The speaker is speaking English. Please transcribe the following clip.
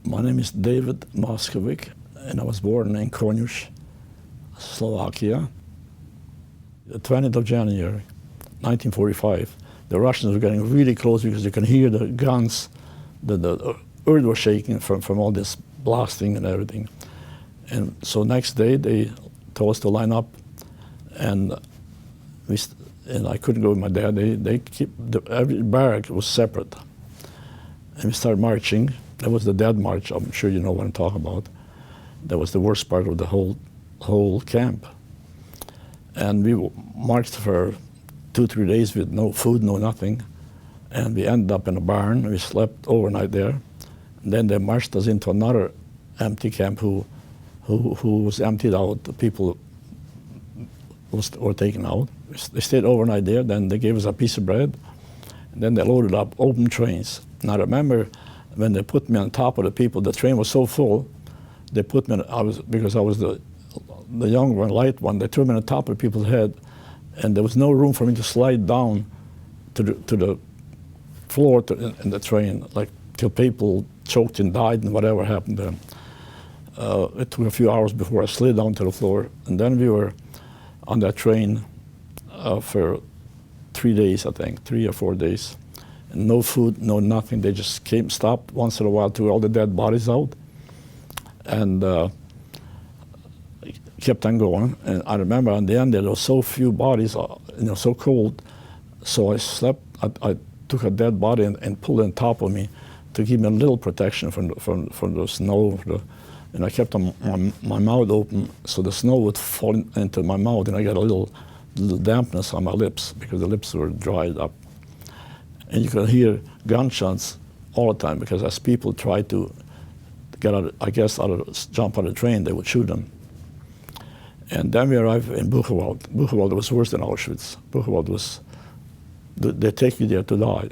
My name is David Moskovic, and I was born in Koňuš, Slovakia. The 20th of January, 1945, the Russians were getting really close because you can hear the guns, the earth was shaking from all this blasting and everything. And so next day they told us to line up, and I couldn't go with my dad. Every barrack was separate, and we started marching. That was the Dead March. I'm sure you know what I'm talking about. That was the worst part of the whole camp. And we marched for 2-3 days with no food, no nothing. And we ended up in a barn. We slept overnight there. And then they marched us into another empty camp who was emptied out. The people were taken out. They stayed overnight there. Then they gave us a piece of bread. And then they loaded up open trains. And I remember when they put me on top of the people, the train was so full, they put me, because I was the young one, light one, they threw me on top of people's head, and there was no room for me to slide down to the floor in the train, like till people choked and died and whatever happened to them. It took a few hours before I slid down to the floor, and then we were on that train for 3 days, I think, 3 or 4 days. And no food, no nothing. They just stopped once in a while, took all the dead bodies out, and kept on going. And I remember on the end there were so few bodies, so cold. So I slept. I took a dead body and pulled it on top of me to give me a little protection from the snow. And I kept my mouth open so the snow would fall into my mouth, and I got a little dampness on my lips because the lips were dried up. And you could hear gunshots all the time because as people tried to get out, jump out of the train, they would shoot them. And then we arrived in Buchenwald. Buchenwald was worse than Auschwitz. Buchenwald was, they take you there to die.